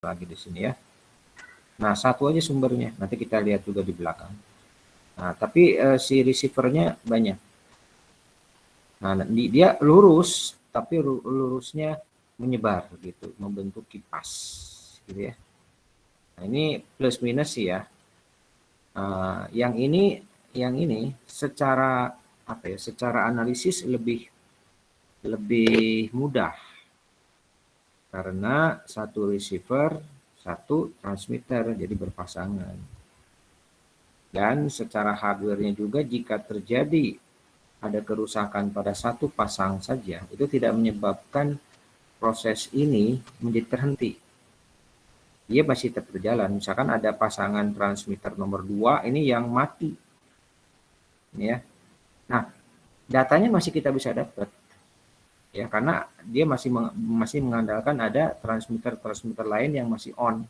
lagi di sini ya. Nah, satu aja sumbernya, nanti kita lihat juga di belakang. Nah, tapi si receivernya banyak. Nah, dia lurus, tapi lurusnya menyebar gitu, membentuk kipas gitu ya. Nah, ini plus minus sih ya. Yang ini secara apa ya? Secara analisis lebih mudah karena satu receiver, satu transmitter, jadi berpasangan. Dan secara hardware-nya juga jika terjadi ada kerusakan pada satu pasang saja, itu tidak menyebabkan proses ini menjadi terhenti. Dia masih tetap berjalan. Misalkan ada pasangan transmitter nomor 2 ini yang mati. Ya. Nah, datanya masih kita bisa dapat. Ya, karena dia masih mengandalkan ada transmitter lain yang masih on.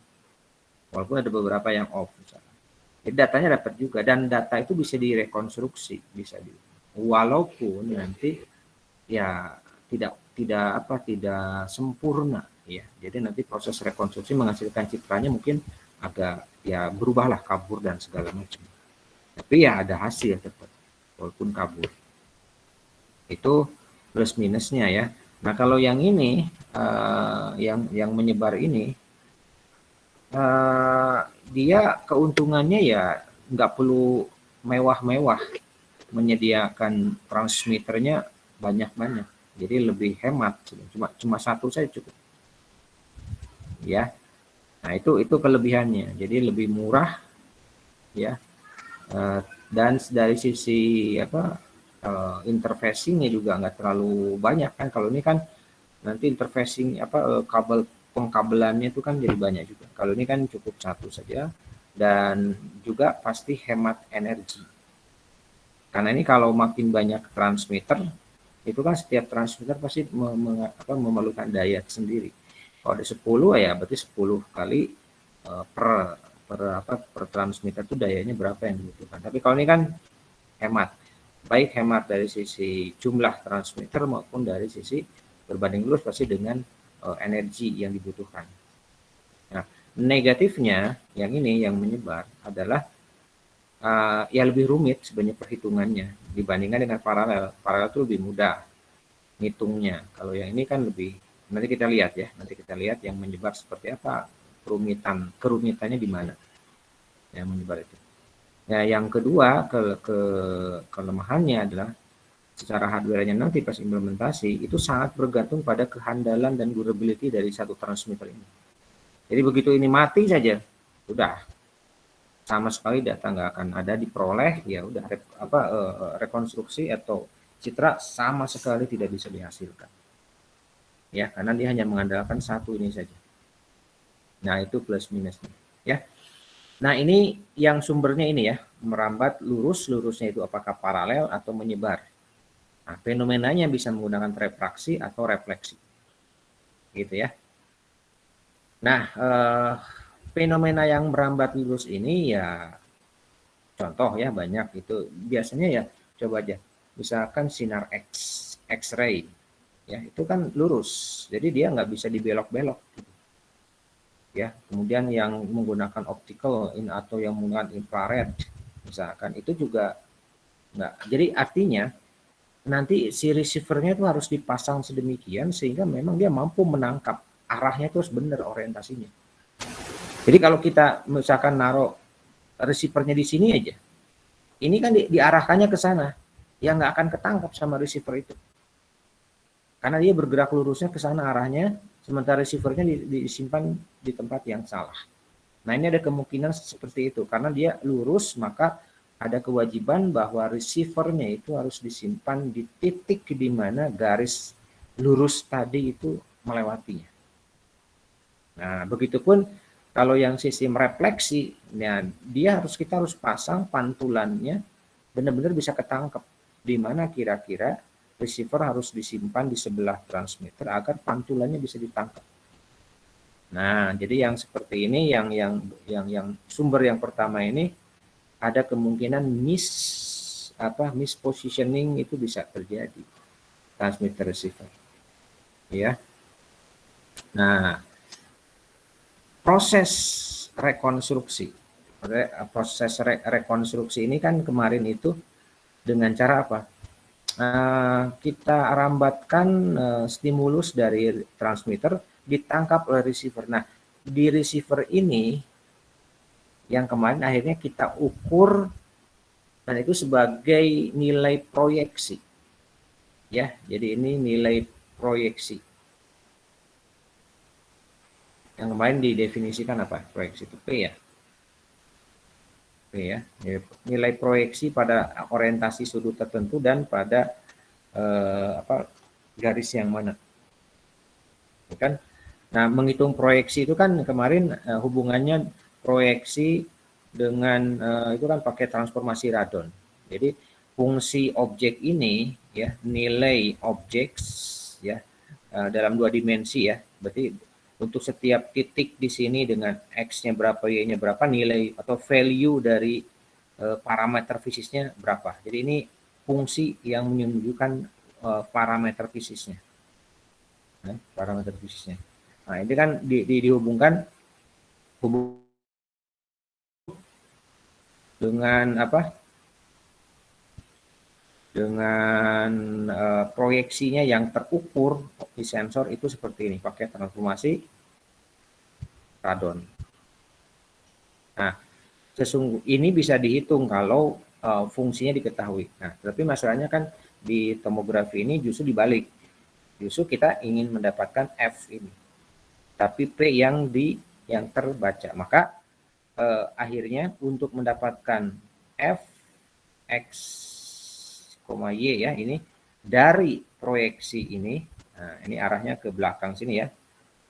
Walaupun ada beberapa yang off misalkan. Jadi datanya dapat juga dan data itu bisa direkonstruksi, walaupun nanti ya tidak sempurna ya. Jadi nanti proses rekonstruksi menghasilkan citranya mungkin agak ya berubahlah, kabur dan segala macam. Tapi ya ada hasil tetap walaupun kabur. Itu plus minusnya ya. Nah, kalau yang ini yang menyebar ini dia keuntungannya ya nggak perlu mewah-mewah, menyediakan transmitternya banyak-banyak, jadi lebih hemat, cuma satu saja cukup ya. Nah, itu kelebihannya, jadi lebih murah ya. Dan dari sisi interfacingnya juga nggak terlalu banyak kan. Kalau ini kan nanti interfacing kabel pengkabelannya itu kan jadi banyak juga. Kalau ini kan cukup satu saja dan juga pasti hemat energi. Karena ini kalau makin banyak transmitter, itu kan setiap transmitter pasti memerlukan daya sendiri. Kalau ada 10 ya berarti 10 kali per transmitter itu dayanya berapa yang dibutuhkan. Tapi kalau ini kan hemat. Baik hemat dari sisi jumlah transmitter maupun dari sisi berbanding lurus pasti dengan energi yang dibutuhkan. Nah, negatifnya yang ini yang menyebar adalah ya lebih rumit sebenarnya perhitungannya dibandingkan dengan paralel. Paralel itu lebih mudah ngitungnya. Kalau yang ini kan lebih, nanti kita lihat ya, nanti kita lihat yang menyebar seperti apa, kerumitannya di mana yang menyebar itu. Ya, yang kedua kelemahannya adalah secara hardware-nya nanti pas implementasi itu sangat bergantung pada kehandalan dan durability dari satu transmitter ini. Jadi begitu ini mati saja, udah sama sekali data nggak akan ada diperoleh, ya udah rekonstruksi atau citra sama sekali tidak bisa dihasilkan. Ya, karena dia hanya mengandalkan satu ini saja. Nah, itu plus minusnya, ya. Nah, ini yang sumbernya ini ya, merambat lurusnya itu apakah paralel atau menyebar. Nah, fenomenanya bisa menggunakan refraksi atau refleksi. Gitu ya. Nah, fenomena yang merambat lurus ini ya contoh ya banyak itu. Biasanya ya coba aja. Misalkan sinar X-ray ya, itu kan lurus. Jadi dia nggak bisa dibelok-belok gitu. Ya, kemudian yang menggunakan optical atau yang menggunakan infrared misalkan itu juga nggak. Jadi artinya nanti si receivernya itu harus dipasang sedemikian sehingga memang dia mampu menangkap arahnya terus benar orientasinya. Jadi kalau kita misalkan naruh receivernya di sini aja, ini kan diarahkannya ke sana, yang nggak akan ketangkap sama receiver itu. Karena dia bergerak lurusnya ke sana arahnya, sementara receivernya disimpan di tempat yang salah. Nah, ini ada kemungkinan seperti itu, karena dia lurus maka ada kewajiban bahwa receivernya itu harus disimpan di titik di mana garis lurus tadi itu melewatinya. Nah, begitupun kalau yang sistem refleksi, ya kita harus pasang pantulannya benar-benar bisa ketangkep di mana kira-kira receiver harus disimpan di sebelah transmitter agar pantulannya bisa ditangkap. Nah, jadi yang seperti ini yang sumber yang pertama ini ada kemungkinan mispositioning itu bisa terjadi transmitter receiver. Ya. Nah, Proses rekonstruksi. Proses rekonstruksi ini kan kemarin itu dengan cara apa? Kita rambatkan stimulus dari transmitter ditangkap oleh receiver. Nah, di receiver ini yang kemarin akhirnya kita ukur dan itu sebagai nilai proyeksi. Ya, jadi ini nilai proyeksi. Yang kemarin didefinisikan apa? Proyeksi itu P ya. P ya. Nilai proyeksi pada orientasi sudut tertentu dan pada garis yang mana. Kan? Nah, menghitung proyeksi itu kan kemarin hubungannya proyeksi dengan itu kan pakai transformasi radon. Jadi fungsi objek ini ya, nilai objek ya dalam 2 dimensi ya. Berarti untuk setiap titik di sini dengan x-nya berapa, y-nya berapa, nilai atau value dari parameter fisiknya berapa. Jadi ini fungsi yang menunjukkan parameter fisiknya. Nah, parameter fisiknya. Nah, ini kan dihubungkan dengan apa? Dengan proyeksinya yang terukur di sensor itu seperti ini, pakai transformasi radon. Nah, ini bisa dihitung kalau fungsinya diketahui. Nah, tapi masalahnya kan di tomografi ini justru dibalik. Justru kita ingin mendapatkan F ini, tapi P yang terbaca. Maka akhirnya untuk mendapatkan F, X, Y ya, ini dari proyeksi ini, nah ini arahnya ke belakang sini ya.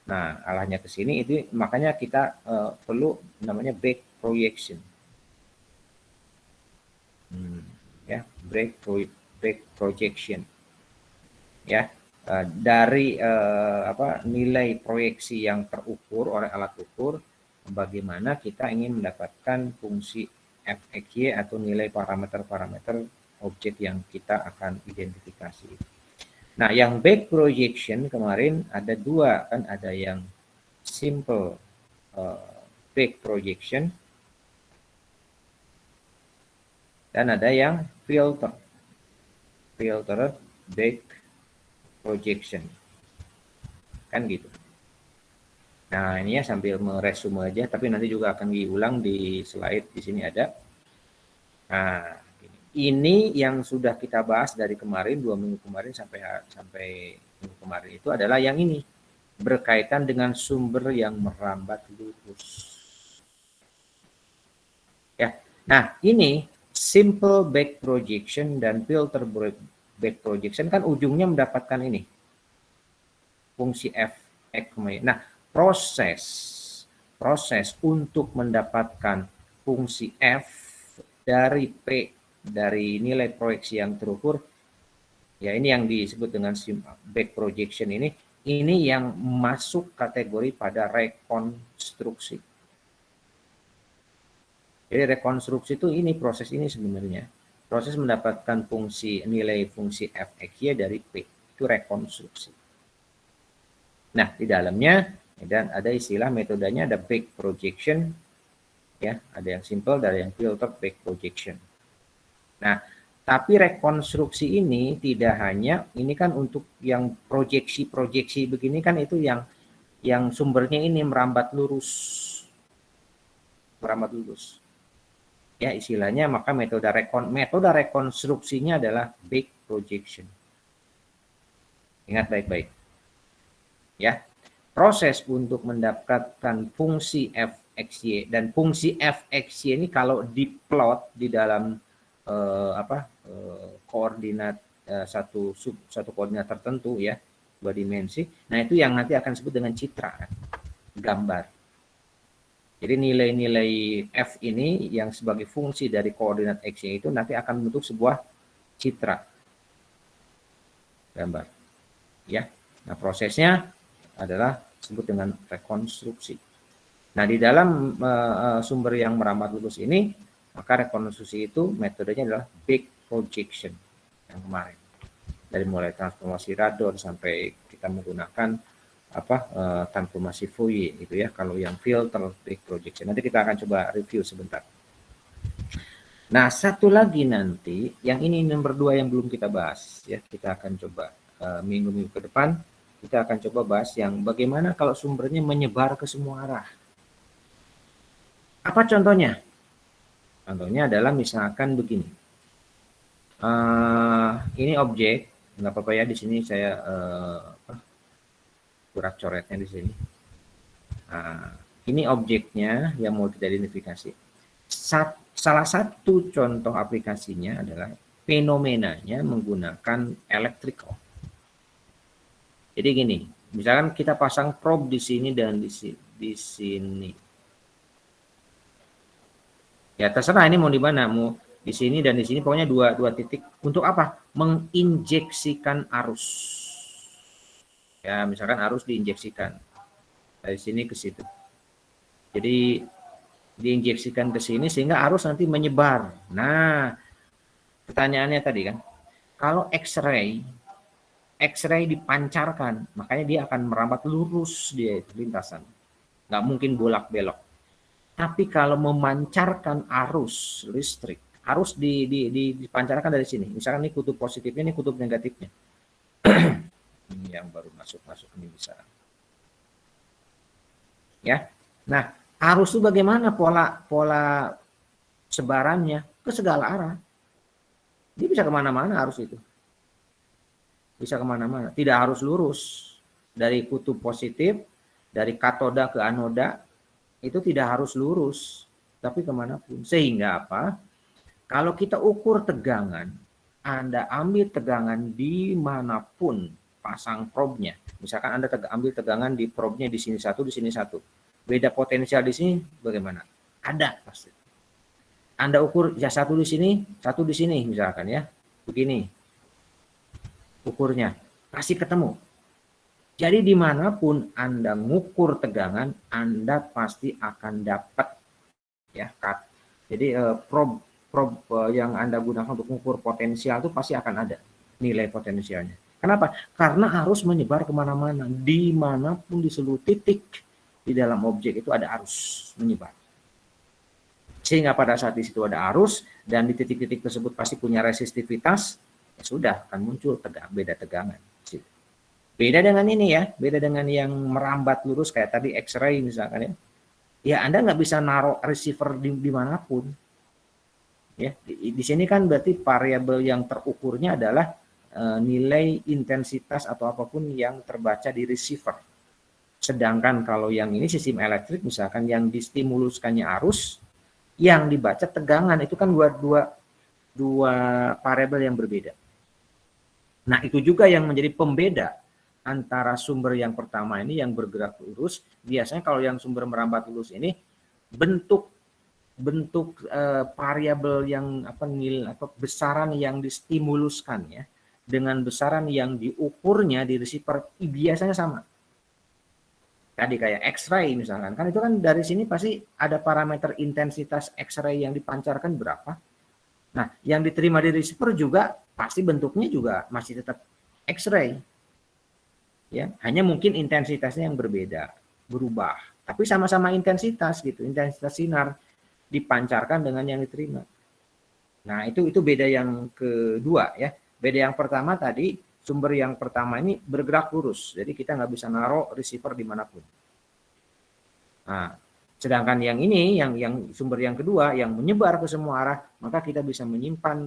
Nah, arahnya ke sini itu makanya kita perlu namanya back projection. Ya, back projection. Ya, dari nilai proyeksi yang terukur oleh alat ukur, bagaimana kita ingin mendapatkan fungsi Fxy atau nilai parameter-parameter objek yang kita akan identifikasi. Nah, yang back projection kemarin ada 2 kan, ada yang simple back projection dan ada yang filter back projection. Kan gitu. Nah, ini ya sambil meresume aja, tapi nanti juga akan diulang di slide di sini ada. Nah, ini yang sudah kita bahas dari kemarin 2 minggu kemarin sampai minggu kemarin itu adalah yang ini berkaitan dengan sumber yang merambat lurus. Ya. Nah, ini simple back projection dan filter back projection kan ujungnya mendapatkan ini fungsi f x, y. Nah, proses untuk mendapatkan fungsi f dari P dari nilai proyeksi yang terukur, ya ini yang disebut dengan back projection ini yang masuk kategori pada rekonstruksi. Jadi rekonstruksi itu ini proses ini sebenarnya. Proses mendapatkan nilai fungsi Fxy dari P, itu rekonstruksi. Nah, di dalamnya dan ada istilah metodenya ada back projection, ya, ada yang simple, ada yang filter back projection. Nah, tapi rekonstruksi ini tidak hanya, ini kan untuk yang proyeksi begini kan itu yang sumbernya ini merambat lurus. Ya, istilahnya maka metode rekonstruksinya adalah back projection. Ingat baik-baik. Ya, proses untuk mendapatkan fungsi Fxy dan fungsi Fxy ini kalau diplot di dalam koordinat satu koordinat tertentu ya, 2 dimensi. Nah, itu yang nanti akan disebut dengan citra, gambar. Jadi nilai-nilai f ini yang sebagai fungsi dari koordinat x itu nanti akan membentuk sebuah citra, gambar. Ya. Nah, prosesnya adalah disebut dengan rekonstruksi. Nah, di dalam sumber yang merambat lurus ini, maka rekonstruksi itu metodenya adalah back projection yang kemarin. Dari mulai transformasi radon sampai kita menggunakan transformasi Fourier gitu ya. Kalau yang filter peak projection nanti kita akan coba review sebentar. Nah, satu lagi nanti yang ini nomor 2 yang belum kita bahas ya. Kita akan coba minggu-minggu ke depan kita akan coba bahas yang bagaimana kalau sumbernya menyebar ke semua arah. Apa contohnya? Contohnya adalah misalkan begini. Ini objek, nggak apa-apa ya di sini saya coret coretnya di sini. Nah, ini objeknya yang mau kita identifikasi. Salah satu contoh aplikasinya adalah fenomenanya menggunakan electrical. Jadi gini, misalkan kita pasang probe di sini dan di sini. Ya terserah ini mau di mana, mau di sini dan di sini, pokoknya dua titik. Untuk apa? Menginjeksikan arus. Ya misalkan arus diinjeksikan dari sini ke situ. Jadi diinjeksikan ke sini sehingga arus nanti menyebar. Nah, pertanyaannya tadi kan, kalau X-ray dipancarkan, makanya dia akan merambat lurus dia itu lintasan. Nggak mungkin bolak-belok. Tapi kalau memancarkan arus listrik, arus dipancarkan dari sini. Misalkan ini kutub positifnya, ini kutub negatifnya. Ini yang baru masuk ini bisa. Ya. Nah, arus itu bagaimana pola sebarannya ke segala arah. Dia bisa kemana-mana arus itu. Bisa kemana-mana. Tidak harus lurus. Dari kutub positif, dari katoda ke anoda, itu tidak harus lurus. Tapi kemanapun. Sehingga apa? Kalau kita ukur tegangan, Anda ambil tegangan dimanapun pasang probe-nya. Misalkan Anda ambil tegangan di probe-nya di sini satu, di sini satu. Beda potensial di sini bagaimana? Ada pasti. Anda ukur ya satu di sini misalkan ya. Begini ukurnya, pasti ketemu. Jadi dimanapun Anda ngukur tegangan, Anda pasti akan dapat ya. Jadi probe yang Anda gunakan untuk mengukur potensial itu pasti akan ada nilai potensialnya. Kenapa? Karena arus menyebar kemana-mana, dimanapun di seluruh titik di dalam objek itu ada arus menyebar. Sehingga pada saat di situ ada arus dan di titik-titik tersebut pasti punya resistivitas, ya sudah akan muncul beda tegangan. Beda dengan ini ya, beda dengan yang merambat lurus kayak tadi X-ray misalkan ya. Ya Anda nggak bisa naruh receiver dimanapun. Ya, di sini kan berarti variabel yang terukurnya adalah nilai intensitas atau apapun yang terbaca di receiver. Sedangkan kalau yang ini sistem elektrik misalkan yang distimuluskannya arus, yang dibaca tegangan, itu kan dua variabel yang berbeda. Nah itu juga yang menjadi pembeda antara sumber yang pertama ini yang bergerak lurus. Biasanya kalau yang sumber merambat lurus ini bentuk variabel yang besaran yang distimuluskan ya dengan besaran yang diukurnya di receiver biasanya sama. Tadi kayak X-ray misalkan, kan itu kan dari sini pasti ada parameter intensitas X-ray yang dipancarkan berapa. Nah, yang diterima di receiver juga pasti bentuknya juga masih tetap X-ray. Ya, hanya mungkin intensitasnya yang berbeda, berubah. Tapi sama-sama intensitas gitu, intensitas sinar dipancarkan dengan yang diterima. Nah, itu beda yang kedua ya. Beda yang pertama tadi, sumber yang pertama ini bergerak lurus. Jadi kita nggak bisa naruh receiver dimanapun. Nah, sedangkan yang ini, yang sumber yang kedua, yang menyebar ke semua arah, maka kita bisa menyimpan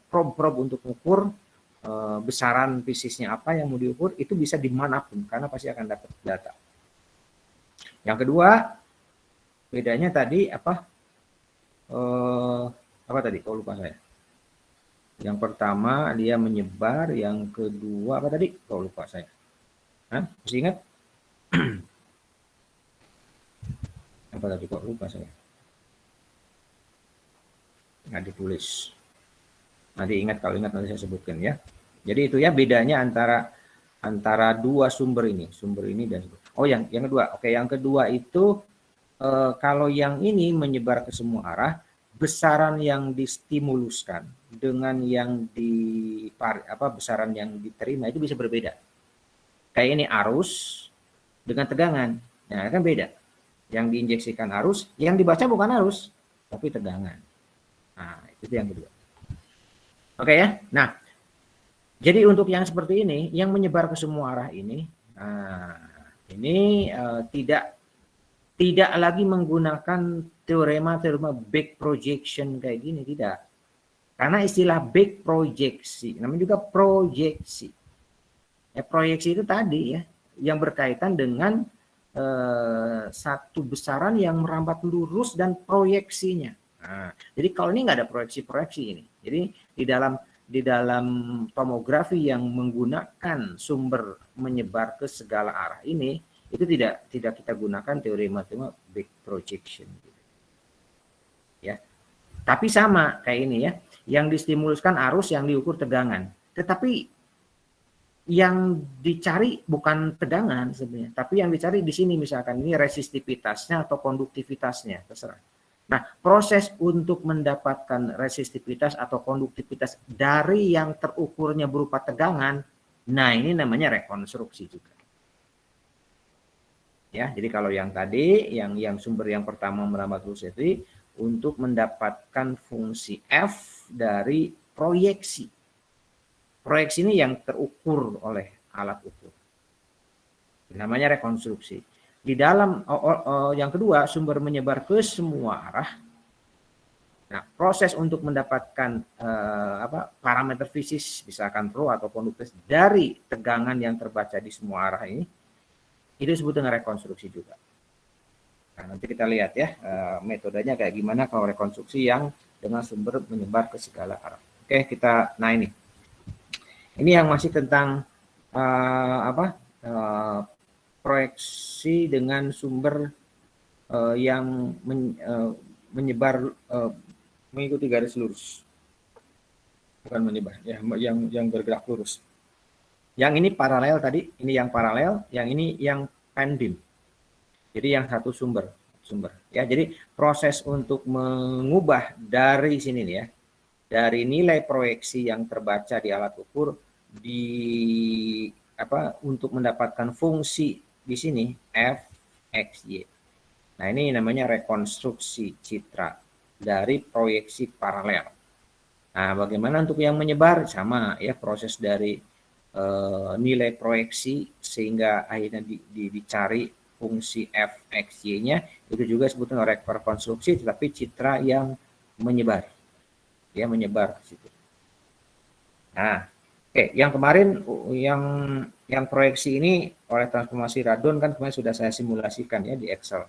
probe untuk mengukur besaran fisiknya apa yang mau diukur, itu bisa dimanapun, karena pasti akan dapat data. Yang kedua, bedanya tadi apa tadi? Kok lupa saya. Yang pertama dia menyebar, yang kedua apa tadi? Kok lupa saya. Masih ingat? Apa tadi kok lupa saya? Nggak ditulis. Nanti ingat, kalau ingat nanti saya sebutkan ya. Jadi itu ya bedanya antara dua sumber ini dan yang kedua. Oke, yang kedua itu kalau yang ini menyebar ke semua arah, besaran yang distimuluskan dengan yang besaran yang diterima itu bisa berbeda. Kayak ini arus dengan tegangan. Nah, kan beda. Yang diinjeksikan arus, yang dibaca bukan arus, tapi tegangan. Nah, itu yang kedua. Oke ya. Nah, jadi untuk yang seperti ini, yang menyebar ke semua arah ini, nah, ini tidak lagi menggunakan teorema back projection kayak gini, tidak. Karena istilah back proyeksi, namanya juga proyeksi. Ya, proyeksi itu tadi ya, yang berkaitan dengan satu besaran yang merambat lurus dan proyeksinya. Nah, jadi kalau ini nggak ada proyeksi-proyeksi ini. Jadi di dalam tomografi yang menggunakan sumber menyebar ke segala arah ini, itu tidak kita gunakan teori matematika back projection. Ya, tapi sama kayak ini ya, yang distimuluskan arus, yang diukur tegangan. Tetapi yang dicari bukan tegangan sebenarnya, tapi yang dicari di sini misalkan ini resistivitasnya atau konduktivitasnya, terserah. Nah, proses untuk mendapatkan resistivitas atau konduktivitas dari yang terukurnya berupa tegangan, nah ini namanya rekonstruksi juga. Ya, jadi kalau yang tadi, yang sumber yang pertama merambat lurus itu untuk mendapatkan fungsi F dari proyeksi. Proyeksi ini yang terukur oleh alat ukur. Namanya rekonstruksi. Di dalam yang kedua, sumber menyebar ke semua arah. Nah, proses untuk mendapatkan parameter fisik, misalkan flow atau konduktivitas dari tegangan yang terbaca di semua arah ini, itu disebut dengan rekonstruksi juga. Nah, nanti kita lihat ya metodenya kayak gimana kalau rekonstruksi yang dengan sumber menyebar ke segala arah. Oke, nah ini yang masih tentang proyeksi dengan sumber yang menyebar mengikuti garis lurus, bukan menyebar, ya, yang bergerak lurus. Yang ini paralel tadi, ini yang paralel, yang ini yang pendim. Jadi yang satu sumber. Ya, jadi proses untuk mengubah dari sini nih ya, dari nilai proyeksi yang terbaca di alat ukur untuk mendapatkan fungsi di sini f, x, y. Nah, ini namanya rekonstruksi citra dari proyeksi paralel. Nah, bagaimana untuk yang menyebar? Sama ya, proses dari nilai proyeksi sehingga akhirnya dicari fungsi f, x, y-nya, itu juga sebutnya rekonstruksi, tetapi citra yang menyebar. Ya, menyebar ke situ. Nah, oke, yang kemarin yang proyeksi ini oleh transformasi radon kan kemarin sudah saya simulasikan ya di Excel.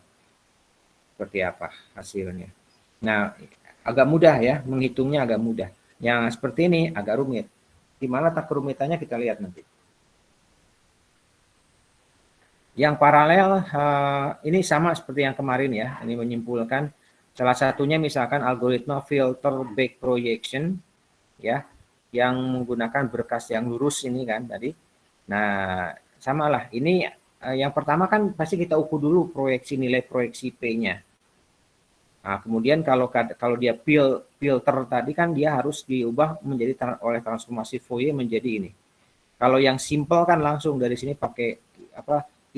Seperti apa hasilnya. Nah, agak mudah ya, menghitungnya agak mudah. Yang seperti ini agak rumit. Di mana tak kerumitannya kita lihat nanti. Yang paralel ini sama seperti yang kemarin ya. Ini menyimpulkan salah satunya misalkan algoritma filter back projection ya, yang menggunakan berkas yang lurus ini kan tadi. Nah, samalah. Ini yang pertama kan pasti kita ukur dulu nilai proyeksi P-nya. Nah, kemudian kalau dia filter tadi kan dia harus diubah menjadi oleh transformasi Fourier menjadi ini. Kalau yang simple kan langsung dari sini pakai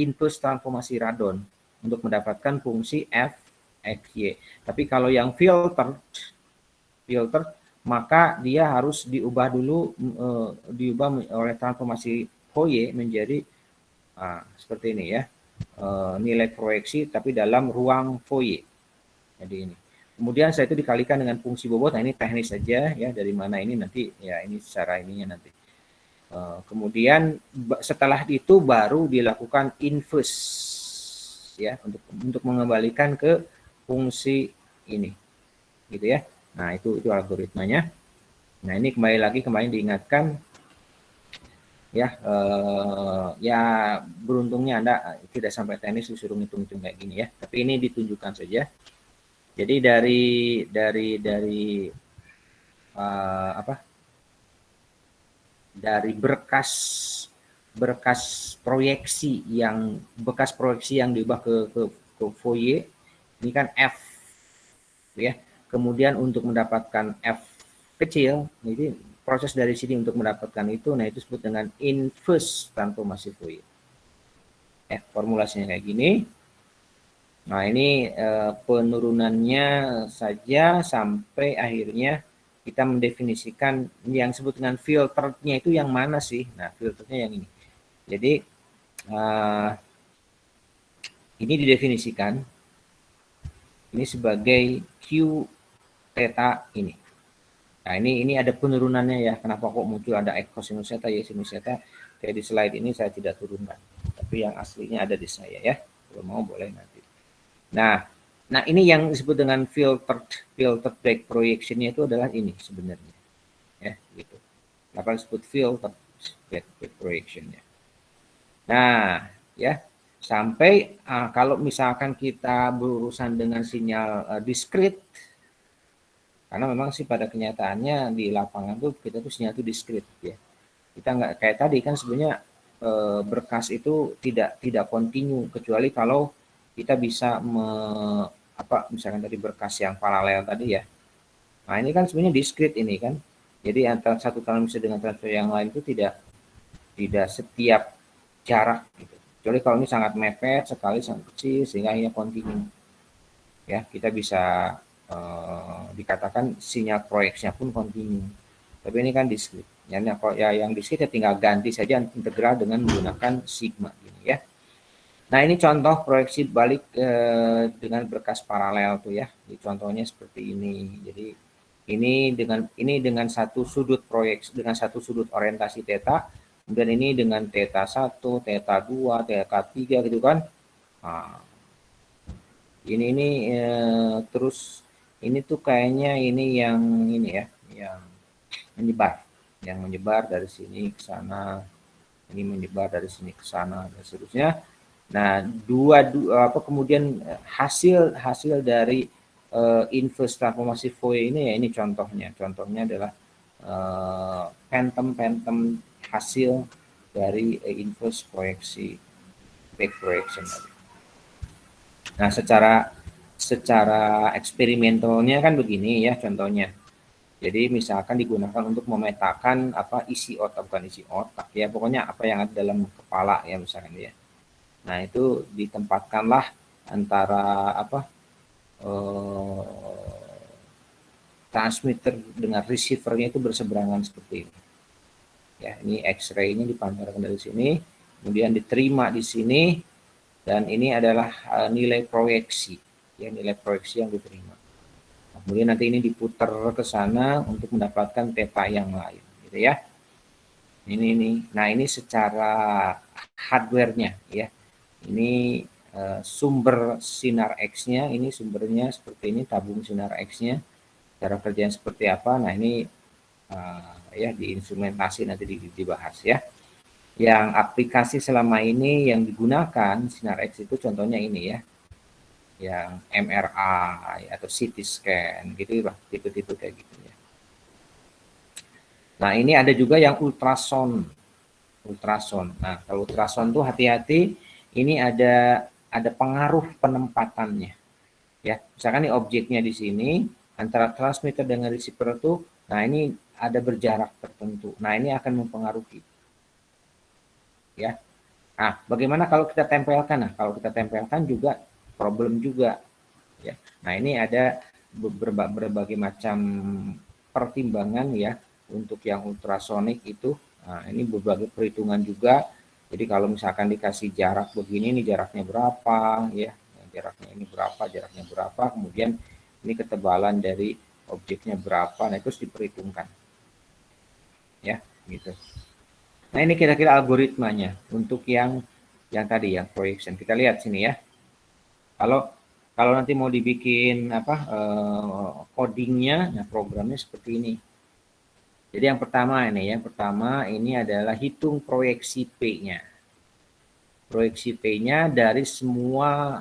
inverse transformasi radon untuk mendapatkan fungsi f, x, y. Tapi kalau yang filter maka dia harus diubah dulu oleh transformasi Fourier menjadi seperti ini ya, nilai proyeksi tapi dalam ruang Fourier. Jadi ini. Kemudian saya itu dikalikan dengan fungsi bobot. Nah, ini teknis saja ya, dari mana ini nanti ya, ini secara ininya nanti. Kemudian setelah itu baru dilakukan inverse ya, untuk mengembalikan ke fungsi ini. Gitu ya. Nah, itu algoritmanya. Nah, ini kembali diingatkan ya, ya beruntungnya Anda tidak sampai teknis disuruh ngitung-ngitung kayak gini ya. Tapi ini ditunjukkan saja. Jadi dari bekas proyeksi yang diubah ke Fourier ini kan F ya. Kemudian untuk mendapatkan F kecil, jadi proses dari sini untuk mendapatkan itu, nah itu disebut dengan inverse transformasi Fourier. formulasinya kayak gini. Nah, ini penurunannya saja sampai akhirnya kita mendefinisikan yang disebut dengan filternya itu yang mana sih? Nah, filternya yang ini. Jadi ini didefinisikan ini sebagai Q theta ini. Nah, ini ada penurunannya ya. Kenapa kok muncul ada cosinus theta, ya sinus theta? Kayak di slide ini saya tidak turunkan. Tapi yang aslinya ada di saya ya. Kalau mau boleh nanti. Nah, ini yang disebut dengan filtered back projection itu adalah ini sebenarnya. Ya, gitu. Apa disebut filtered back projection-nya. Nah, ya. Sampai kalau misalkan kita berurusan dengan sinyal diskrit, karena memang sih pada kenyataannya di lapangan tuh kita tuh sinyal itu diskrit ya. Kita nggak kayak tadi kan sebenarnya berkas itu tidak kontinu kecuali kalau kita bisa misalkan tadi berkas yang paralel tadi ya. Nah, ini kan sebenarnya diskrit ini kan. Jadi antara satu transfer dengan transfer yang lain itu tidak setiap jarak gitu. Kecuali kalau ini sangat mepet sekali, sangat kecil sehingga hanya kontinu. Ya, kita bisa dikatakan sinyal proyeksinya pun kontinu. Tapi ini kan diskrit. Yang diskrit ya tinggal ganti saja integral dengan menggunakan sigma gini ya. Nah, ini contoh proyeksi balik dengan berkas paralel tuh ya. Jadi, contohnya seperti ini. Jadi ini dengan satu sudut proyeksi, dengan satu sudut orientasi theta, kemudian ini dengan theta 1, theta 2, theta 3 gitu kan. Nah, ini terus ini tuh kayaknya ini yang ini ya, yang menyebar dari sini ke sana, ini menyebar dari sini ke sana dan seterusnya. Nah, kemudian hasil dari inverse transformasi Fourier ini ya, ini contohnya adalah phantom hasil dari inverse proyeksi back projection. Nah, secara eksperimentalnya kan begini ya contohnya. Jadi misalkan digunakan untuk memetakan isi otak, bukan isi otak ya, pokoknya apa yang ada dalam kepala ya misalkan ya. Nah, itu ditempatkanlah antara transmitter dengan receivernya itu berseberangan seperti ini. Ya, ini X-ray-nya dipancarkan dari sini, kemudian diterima di sini, dan ini adalah nilai proyeksi, ya nilai proyeksi yang diterima. Kemudian nanti ini diputar ke sana untuk mendapatkan theta yang lain, gitu ya. Nah, ini secara hardware-nya, ya. Ini sumber sinar X-nya, ini sumbernya seperti ini, tabung sinar X-nya. Cara kerjanya seperti apa? Nah, ini ya diinstrumentasi nanti dibahas ya. Yang aplikasi selama ini yang digunakan sinar X itu contohnya ini ya, yang MRI atau CT scan gitu lah, tipe-tipe kayak gitu ya. Nah, ini ada juga yang ultrasound. Nah, kalau ultrasound tuh hati-hati, ini ada pengaruh penempatannya. Ya, misalkan nih objeknya di sini antara transmitter dengan receiver tuh, nah ini ada berjarak tertentu. Nah, ini akan mempengaruhi. Ya. Nah, bagaimana kalau kita tempelkan? Nah, kalau kita tempelkan juga problem juga. Ya. Nah, ini ada berbagai macam pertimbangan ya untuk yang ultrasonik itu. Nah, ini berbagai perhitungan juga. Jadi kalau misalkan dikasih jarak begini, ini jaraknya berapa ya? Jaraknya ini berapa, jaraknya berapa, kemudian ini ketebalan dari objeknya berapa, nah itu harus diperhitungkan. Ya, gitu. Nah, ini kira-kira algoritmanya untuk yang tadi yang projection. Kita lihat sini ya. Kalau nanti mau dibikin codingnya, nah programnya seperti ini. Jadi yang pertama ini adalah hitung proyeksi P-nya. Proyeksi P-nya dari semua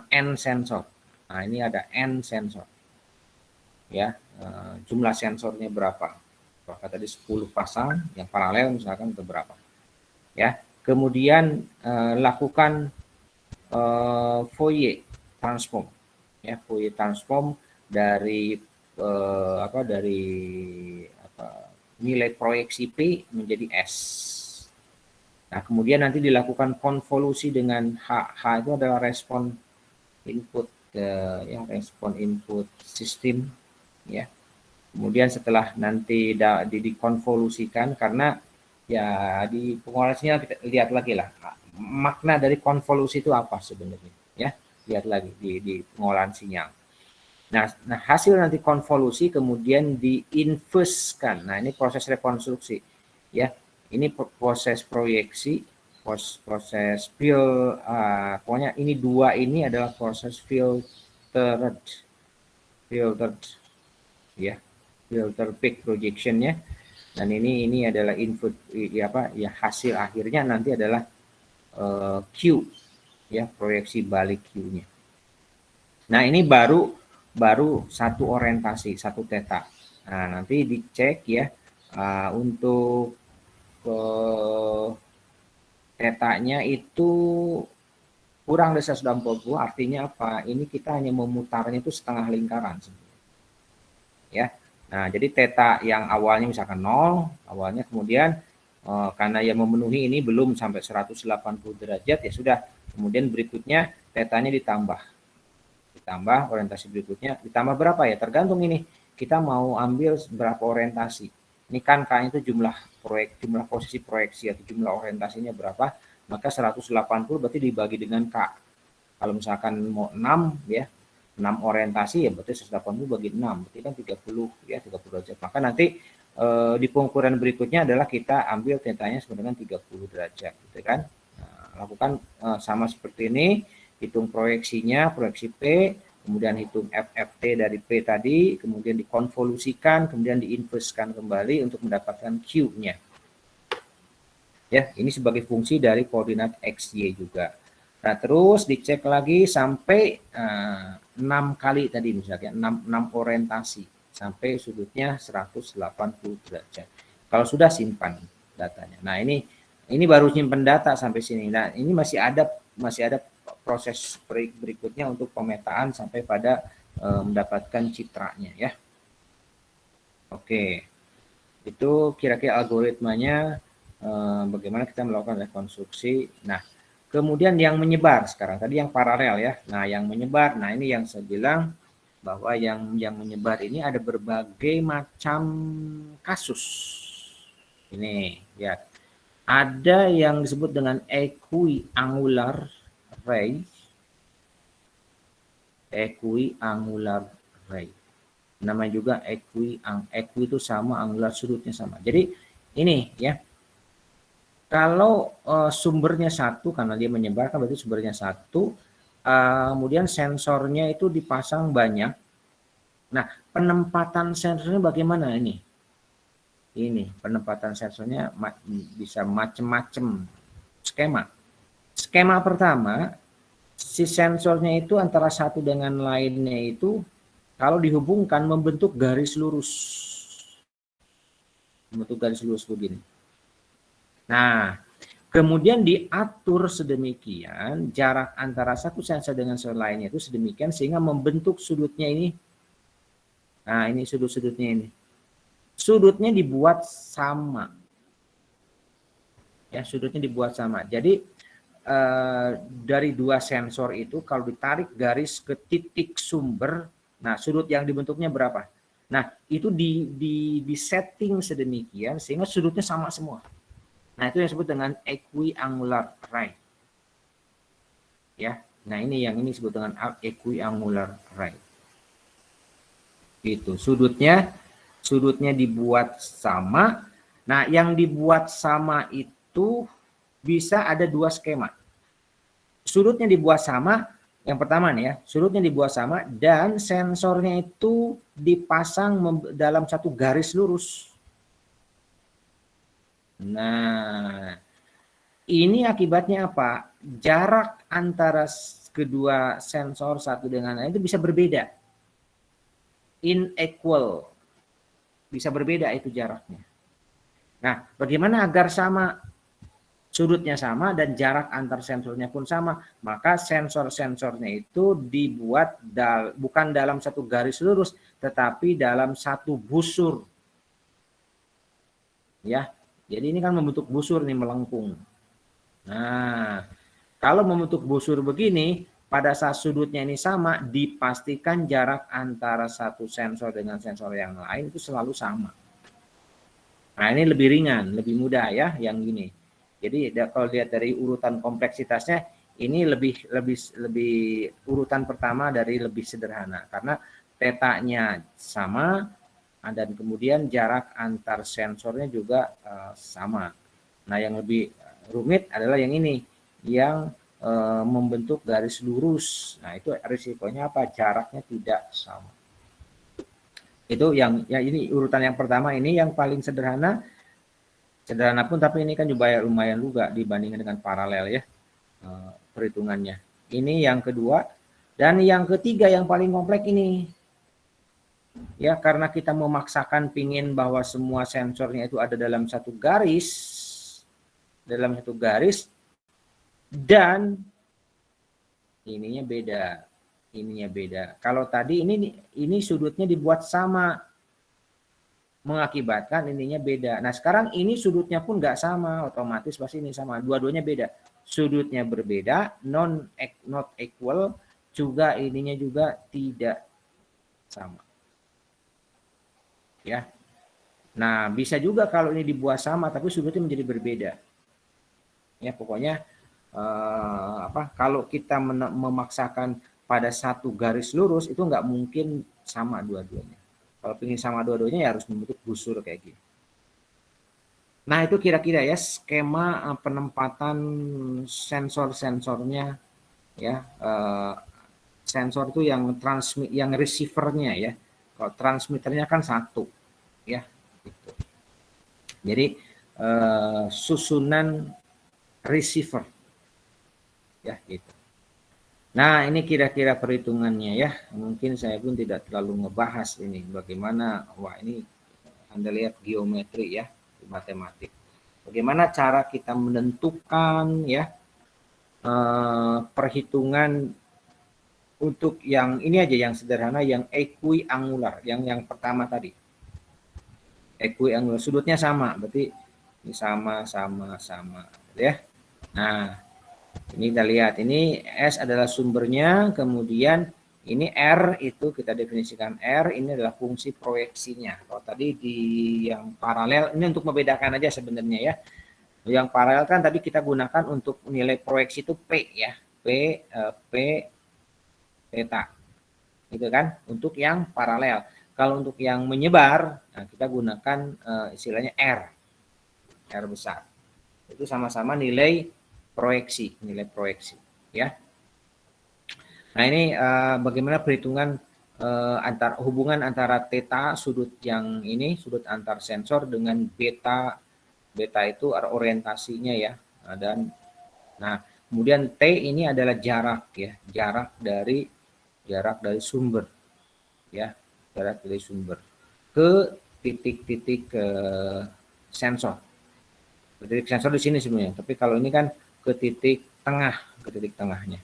N sensor. Nah, ini ada N sensor. Ya, jumlah sensornya berapa? Apakah tadi 10 pasang, yang paralel misalkan atau berapa? Ya, kemudian lakukan Fourier transform. Ya, Fourier transform dari nilai proyeksi P menjadi S. Nah, kemudian nanti dilakukan konvolusi dengan H. H itu adalah respon input, yang respon input sistem, ya. Kemudian setelah nanti dikonvolusikan, karena ya di pengolahannya kita lihat lagi lah makna dari konvolusi itu apa sebenarnya, ya. Lihat lagi di pengolahan sinyal. Nah, hasil nanti konvolusi kemudian diinfuskan. Nah, ini proses rekonstruksi, ya. Ini proses proyeksi, proses pokoknya ini dua ini adalah proses filtered, ya, filter peak projectionnya. Dan ini adalah input, ya hasil akhirnya nanti adalah Q, ya, proyeksi balik Q-nya. Nah, ini baru satu orientasi, satu theta. Nah, nanti dicek ya untuk tetanya itu kurang dari 180, artinya apa? Ini kita hanya memutarnya itu setengah lingkaran sebenarnya. Ya. Nah, jadi theta yang awalnya misalkan 0, awalnya kemudian karena yang memenuhi ini belum sampai 180 derajat, ya sudah. Kemudian berikutnya tetanya ditambah orientasi berikutnya, ditambah berapa ya, tergantung ini kita mau ambil berapa orientasi. Ini kan K itu jumlah posisi proyeksi atau jumlah orientasinya berapa, maka 180 berarti dibagi dengan K. Kalau misalkan mau 6 ya, 6 orientasi ya berarti 180 bagi 6, berarti kan 30 ya, 30 derajat. Maka nanti di pengukuran berikutnya adalah kita ambil tetanya sama dengan 30 derajat gitu kan. Nah, lakukan sama seperti ini. Hitung proyeksinya, proyeksi P, kemudian hitung FFT dari P tadi, kemudian dikonvolusikan, kemudian diinverskan kembali untuk mendapatkan Q-nya. Ya, ini sebagai fungsi dari koordinat XY juga. Nah, terus dicek lagi sampai 6 kali tadi misalnya, 6 orientasi, sampai sudutnya 180 derajat. Kalau sudah simpan datanya. Nah, ini baru simpan data sampai sini. Nah, ini masih ada proses berikutnya untuk pemetaan sampai pada mendapatkan citranya ya. Oke, itu kira-kira algoritmanya bagaimana kita melakukan rekonstruksi. Nah, kemudian yang menyebar sekarang, tadi yang paralel ya. Nah, yang menyebar, nah ini yang saya bilang bahwa yang menyebar ini ada berbagai macam kasus. Ini ya, ada yang disebut dengan equiangular ray, namanya juga equi itu sama, angular sudutnya sama. Jadi ini ya, kalau sumbernya satu karena dia menyebarkan berarti sumbernya satu, kemudian sensornya itu dipasang banyak. Nah, penempatan sensornya bagaimana ini? Ini penempatan sensornya bisa macam-macam skema. Skema pertama, si sensornya itu antara satu dengan lainnya itu kalau dihubungkan membentuk garis lurus. Membentuk garis lurus begini. Nah, kemudian diatur sedemikian jarak antara satu sensor dengan sensor lainnya itu sedemikian sehingga membentuk sudutnya ini. Nah, ini sudut-sudutnya ini. Sudutnya dibuat sama. Ya, sudutnya dibuat sama. Jadi dari dua sensor itu kalau ditarik garis ke titik sumber, nah sudut yang dibentuknya berapa? Nah, itu di setting sedemikian sehingga sudutnya sama semua. Nah, itu yang disebut dengan equiangular ray. Ya. Nah, ini yang disebut dengan equiangular ray. Itu sudutnya dibuat sama. Nah, yang dibuat sama itu bisa ada dua skema. Sudutnya dibuat sama, yang pertama nih ya, sudutnya dibuat sama dan sensornya itu dipasang dalam satu garis lurus. Nah, ini akibatnya apa? Jarak antara kedua sensor satu dengan lain itu bisa berbeda. Unequal. Bisa berbeda itu jaraknya. Nah, bagaimana agar sama? Sudutnya sama dan jarak antar sensornya pun sama, maka sensor-sensornya itu dibuat bukan dalam satu garis lurus, tetapi dalam satu busur. Ya, jadi ini kan membentuk busur nih, melengkung. Nah, kalau membentuk busur begini, pada saat sudutnya ini sama, dipastikan jarak antara satu sensor dengan sensor yang lain itu selalu sama. Nah, ini lebih ringan, lebih mudah ya yang gini. Jadi kalau lihat dari urutan kompleksitasnya, ini lebih urutan pertama dari lebih sederhana karena tetanya sama dan kemudian jarak antar sensornya juga sama. Nah, yang lebih rumit adalah yang ini, yang membentuk garis lurus. Nah, itu risikonya apa? Jaraknya tidak sama. Itu yang ya ini urutan yang pertama, ini yang paling sederhana. Sederhana pun tapi ini kan juga lumayan juga dibandingkan dengan paralel ya perhitungannya. Ini yang kedua. Dan yang ketiga yang paling kompleks ini. Ya, karena kita memaksakan pingin bahwa semua sensornya itu ada dalam satu garis, dan ininya beda. Kalau tadi ini sudutnya dibuat sama, mengakibatkan ininya beda. Nah, sekarang ini sudutnya pun nggak sama, otomatis pasti ini sama. Dua-duanya beda. Sudutnya berbeda, not equal, juga ininya juga tidak sama. Ya. Nah, bisa juga kalau ini dibuat sama tapi sudutnya menjadi berbeda. Ya, pokoknya kalau kita memaksakan pada satu garis lurus itu nggak mungkin sama dua-duanya. Kalau ingin sama dua-duanya ya harus membentuk busur kayak gini. Nah, itu kira-kira ya skema penempatan sensor-sensornya ya. Sensor itu yang receivernya ya. Kalau transmitternya kan satu ya. Gitu. Jadi susunan receiver ya gitu. Nah, ini kira-kira perhitungannya ya. Mungkin saya pun tidak terlalu ngebahas ini bagaimana. Wah, ini Anda lihat geometri ya, matematik. Bagaimana cara kita menentukan ya perhitungan untuk yang ini aja yang sederhana, yang equiangular, yang pertama tadi. Equiangular, sudutnya sama, berarti ini sama ya. Nah, ini kita lihat, ini S adalah sumbernya, kemudian ini R itu kita definisikan R, ini adalah fungsi proyeksinya. Kalau tadi di yang paralel, ini untuk membedakan aja sebenarnya ya. Yang paralel kan tadi kita gunakan untuk nilai proyeksi itu P ya, P theta. Gitu kan, untuk yang paralel. Kalau untuk yang menyebar, nah kita gunakan istilahnya R besar. Itu sama-sama nilai proyeksi ya. Nah, ini bagaimana perhitungan hubungan antara theta sudut yang ini, sudut antar sensor dengan beta itu orientasinya ya. Dan kemudian T ini adalah jarak ya, jarak dari sumber ya, jarak dari sumber ke titik-titik sensor. Titik sensor di sini sebenarnya, tapi kalau ini kan ke titik tengahnya.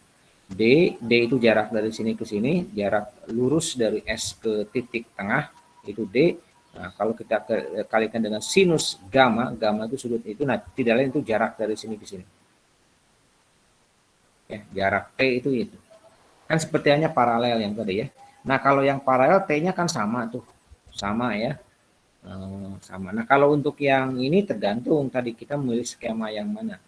D itu jarak dari sini ke sini, jarak lurus dari S ke titik tengah itu D. Nah, kalau kita kalikan dengan sinus gamma itu sudut itu, nah tidak lain itu jarak dari sini ke sini. Ya, jarak T itu. Kan seperti hanya paralel yang tadi ya. Nah, kalau yang paralel T-nya kan sama tuh. Sama ya. Sama. Nah, kalau untuk yang ini tergantung tadi kita memilih skema yang mana.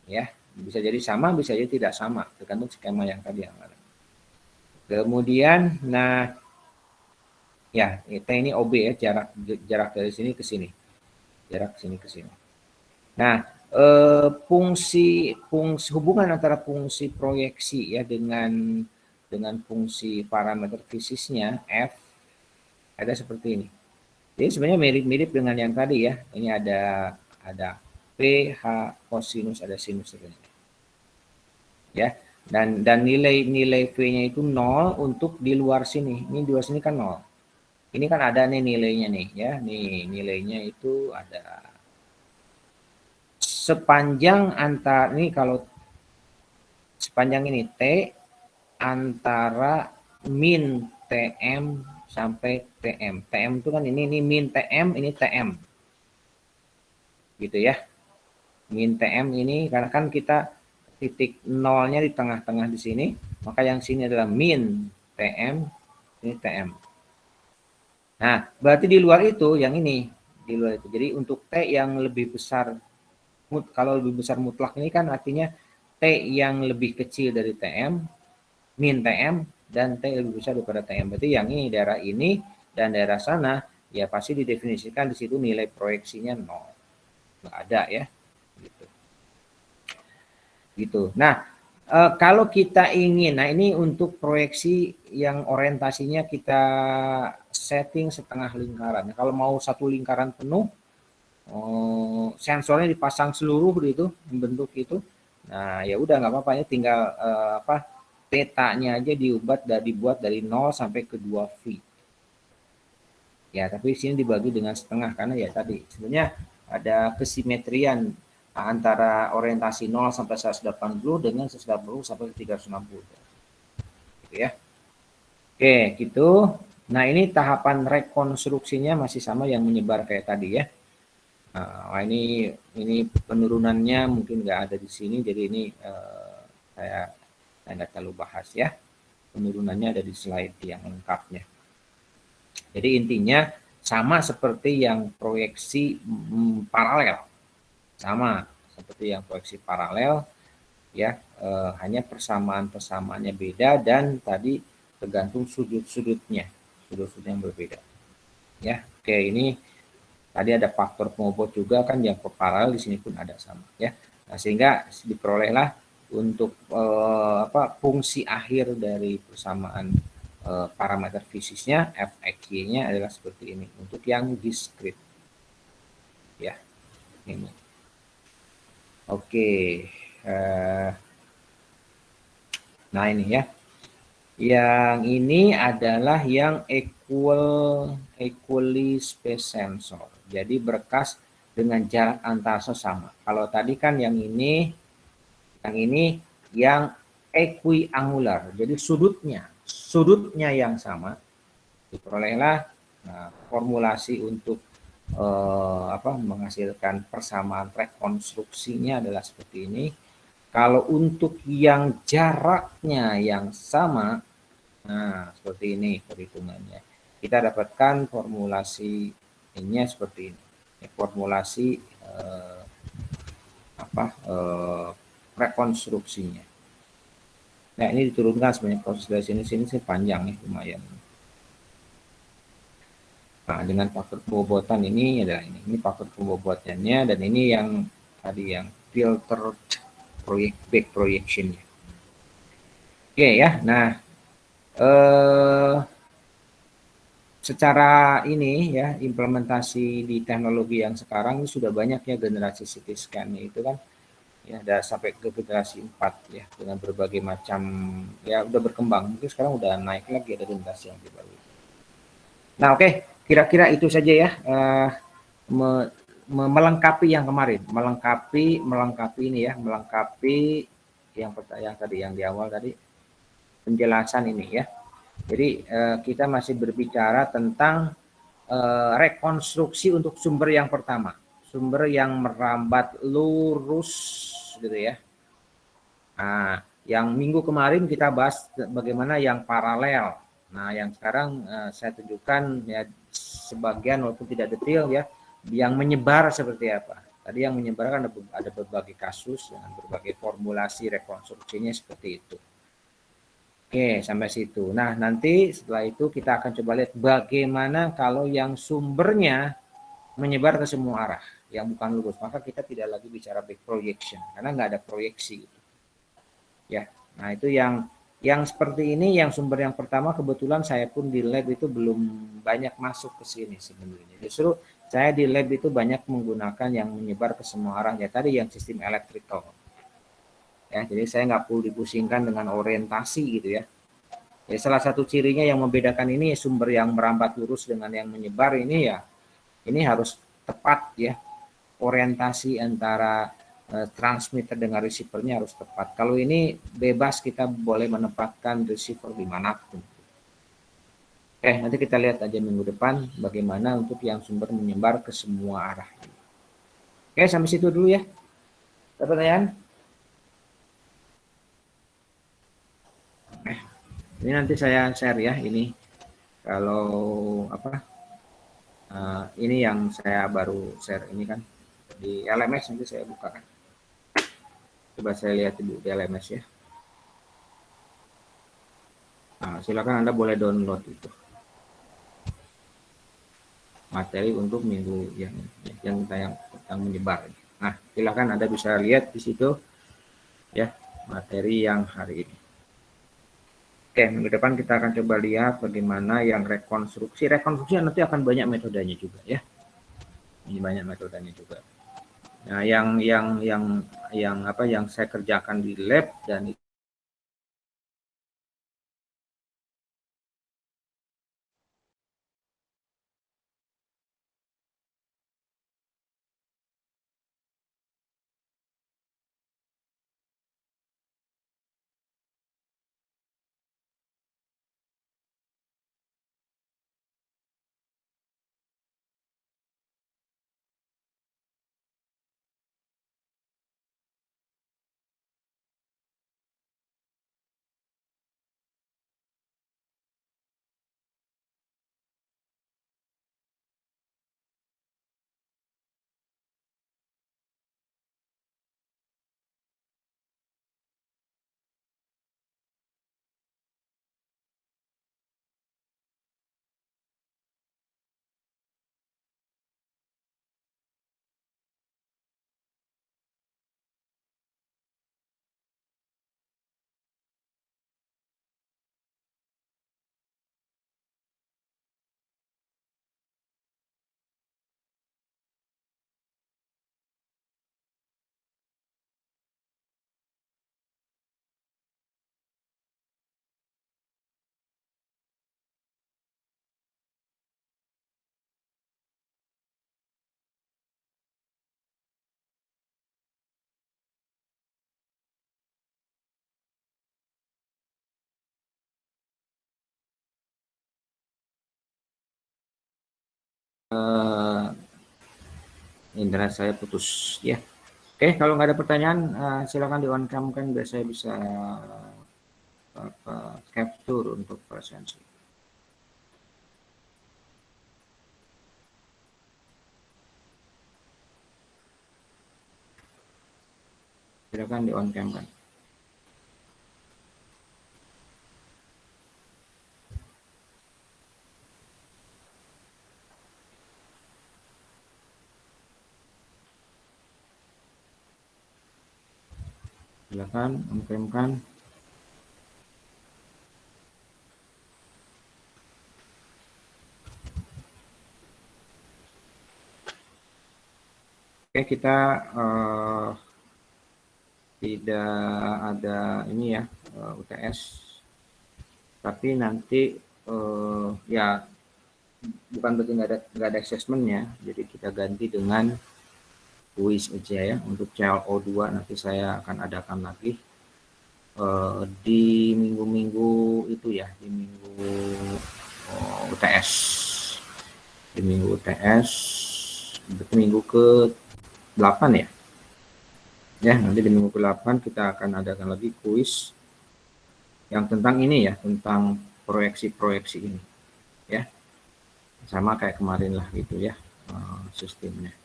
Ya, bisa jadi sama, bisa jadi tidak sama, tergantung skema yang tadi yang mana. Kemudian, nah, ya, T ini OB ya, jarak dari sini ke sini. Jarak sini ke sini. Nah, fungsi hubungan antara fungsi proyeksi ya dengan fungsi parameter fisisnya F ada seperti ini. Jadi sebenarnya mirip-mirip dengan yang tadi ya. Ini ada P, H, kosinus, ada sinus sebenarnya. Ya. Dan nilai V-nya itu 0 untuk di luar sini. Ini di luar sini kan 0. Ini kan ada nih nilainya nih ya. Nih nilainya itu ada sepanjang antara ini, kalau sepanjang ini T antara min TM sampai TM. TM itu kan ini min TM, ini TM. Gitu ya. Min TM ini karena kan kita titik nolnya di tengah-tengah di sini, maka yang sini adalah min TM, ini TM. Nah, berarti di luar itu yang ini, di luar itu. Jadi untuk T yang lebih besar, kalau lebih besar mutlak ini kan artinya T yang lebih kecil dari TM, min TM, dan T lebih besar daripada TM. Berarti yang ini dan daerah sana, ya pasti didefinisikan di situ nilai proyeksinya 0. Nggak ada ya. Gitu. Nah, kalau kita ingin, nah ini untuk proyeksi yang orientasinya kita setting setengah lingkaran. Kalau mau satu lingkaran penuh, sensornya dipasang seluruh gitu, membentuk itu. Nah, ya udah nggak apa-apa ya, tinggal petanya aja dibuat dari 0 sampai ke 2V. Ya, tapi sini dibagi dengan setengah karena ya tadi sebenarnya ada kesimetrian antara orientasi 0 sampai 180 dengan 180 sampai 360. Gitu ya. Oke, gitu. Nah, ini tahapan rekonstruksinya masih sama yang menyebar kayak tadi ya. Nah, ini penurunannya mungkin nggak ada di sini, jadi ini saya nggak terlalu bahas ya. Penurunannya ada di slide yang lengkapnya. Jadi intinya sama seperti yang proyeksi paralel, sama seperti yang proyeksi paralel ya, hanya persamaannya beda dan tadi tergantung sudut-sudutnya yang berbeda ya. Oke, ini tadi ada faktor pengobot juga kan yang paralel, di sini pun ada sama ya. Nah, sehingga diperolehlah untuk fungsi akhir dari persamaan parameter fisiknya Fxy-nya adalah seperti ini untuk yang diskrit ya. Ini oke. Nah ini ya, yang ini adalah yang equally spaced sensor, jadi berkas dengan jarak antara sesama. Kalau tadi kan yang ini yang equiangular, jadi sudutnya yang sama. Diperolehlah formulasi untuk menghasilkan persamaan rekonstruksinya adalah seperti ini. Kalau untuk yang jaraknya yang sama, nah seperti ini perhitungannya. Kita dapatkan formulasinya seperti ini. Formulasi rekonstruksinya. Nah ini diturunkan sebenarnya proses dari sini sih panjang ya, lumayan. Nah, dengan faktor pembobotan ini adalah ini faktor pembobotannya, dan ini yang tadi yang filter back projection. Oke ya, nah secara ini ya implementasi di teknologi yang sekarang ini sudah banyak ya generasi CT scan itu kan ya, ada sampai ke generasi 4 ya dengan berbagai macam ya udah berkembang. Mungkin sekarang udah naik lagi ada generasi yang baru. Nah oke, kira-kira itu saja ya melengkapi yang kemarin, melengkapi ini ya, melengkapi yang tadi yang di awal tadi penjelasan ini ya. Jadi kita masih berbicara tentang rekonstruksi untuk sumber yang pertama, sumber yang merambat lurus gitu ya. Nah, yang minggu kemarin kita bahas bagaimana yang paralel. Nah, yang sekarang saya tunjukkan ya sebagian walaupun tidak detail ya, yang menyebar seperti apa. Tadi yang menyebar kan ada berbagai kasus dengan berbagai formulasi rekonstruksinya seperti itu. Oke, sampai situ. Nah, nanti setelah itu kita akan coba lihat bagaimana kalau yang sumbernya menyebar ke semua arah, yang bukan lurus. Maka kita tidak lagi bicara back projection, karena nggak ada proyeksi. Ya, nah itu yang seperti ini, yang sumber yang pertama kebetulan saya pun di lab itu belum banyak masuk ke sini sebenarnya. Justru saya di lab itu banyak menggunakan yang menyebar ke semua arah, ya tadi yang sistem elektrikal. Ya, jadi saya nggak perlu dipusingkan dengan orientasi gitu ya. Ya, salah satu cirinya yang membedakan ini sumber yang merambat lurus dengan yang menyebar ini ya, ini harus tepat ya, orientasi antara transmitter dengan receivernya harus tepat. Kalau ini bebas, kita boleh menempatkan receiver dimanapun. Nanti kita lihat aja minggu depan bagaimana untuk yang sumber menyebar ke semua arah. Sampai situ dulu ya. Ada pertanyaan? Ini nanti saya share ya, ini kalau apa, ini yang saya baru share ini kan di LMS, nanti saya bukakan. Coba saya lihat Ibu di LMS ya. Nah, silakan Anda boleh download itu materi untuk minggu yang menyebar. Nah, silakan Anda bisa lihat di situ ya materi yang hari ini. Oke, minggu depan kita akan coba lihat bagaimana yang rekonstruksi. Rekonstruksi nanti akan banyak metodenya juga ya. Ini banyak metodenya juga. Nah, yang apa yang saya kerjakan di lab dan internet saya putus ya. Oke, kalau nggak ada pertanyaan, silakan di on cam kan biar saya bisa capture untuk presensi. Silakan di on cam kan. Silakan on cam kan. Oke, kita tidak ada ini ya UTS, tapi nanti ya bukan berarti nggak ada assessmentnya, jadi kita ganti dengan kuis aja ya. Untuk CLO2 nanti saya akan adakan lagi di minggu-minggu itu ya, di minggu UTS, di minggu UTS, minggu ke-8 ya. Ya, nanti di minggu ke-8 kita akan adakan lagi kuis yang tentang ini ya, tentang proyeksi-proyeksi ini ya. Sama kayak kemarin lah gitu ya sistemnya.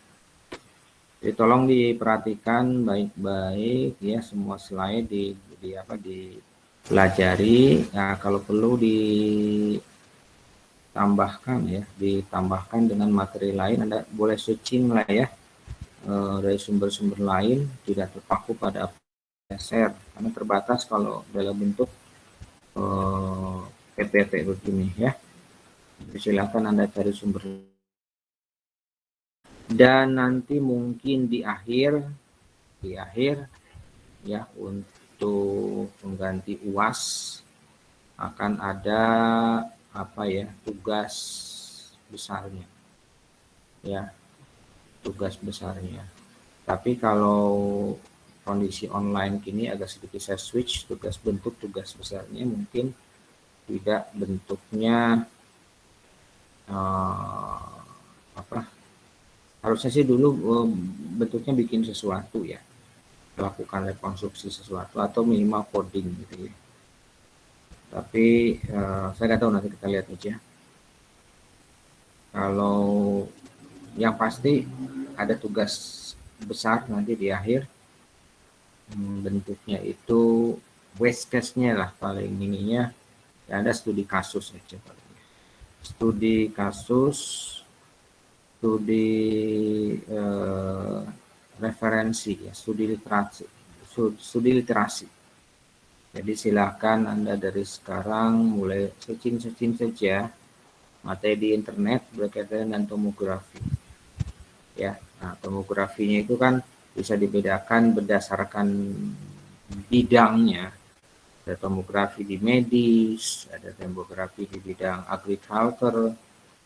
Jadi tolong diperhatikan baik-baik ya, semua slide dipelajari. Nah, kalau perlu ditambahkan dengan materi lain, Anda boleh searching lah ya dari sumber-sumber lain, tidak terpaku pada share karena terbatas kalau dalam bentuk PPT begini ya. Jadi silakan Anda cari sumber. Dan nanti mungkin di akhir ya, untuk pengganti UAS akan ada apa ya, tugas besarnya ya, tugas besarnya. Tapi kalau kondisi online kini agak sedikit saya switch tugas besarnya, mungkin tidak bentuknya harusnya sih dulu bentuknya bikin sesuatu ya, melakukan rekonstruksi sesuatu atau minimal coding gitu ya. Tapi saya nggak tahu, nanti kita lihat aja. Kalau yang pasti ada tugas besar nanti di akhir, bentuknya itu waste case-nya lah paling ininya, ya ada studi kasus aja paling. Studi kasus, studi referensi ya, studi literasi. Jadi silakan Anda dari sekarang mulai searching saja materi di internet berkaitan dengan tomografi. Ya, nah, tomografinya itu kan bisa dibedakan berdasarkan bidangnya. Ada tomografi di medis, ada tomografi di bidang agriculture,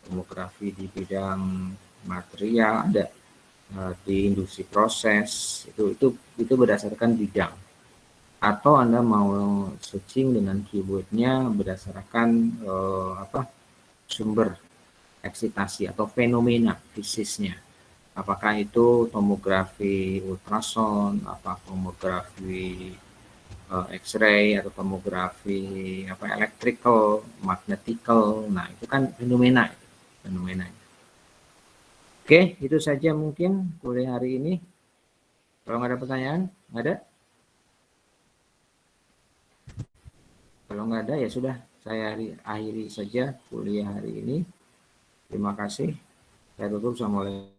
tomografi di bidang material, ada di industri proses. Itu berdasarkan bidang. Atau Anda mau searching dengan keywordnya berdasarkan sumber eksitasi atau fenomena fisisnya. Apakah itu tomografi ultrasound, apa tomografi X-ray atau tomografi electrical, magnetical. Nah, itu kan fenomena. Oke, itu saja mungkin kuliah hari ini. Kalau nggak ada pertanyaan, nggak ada? Kalau nggak ada ya sudah, saya akhiri saja kuliah hari ini. Terima kasih. Saya tutup. Assalamualaikum.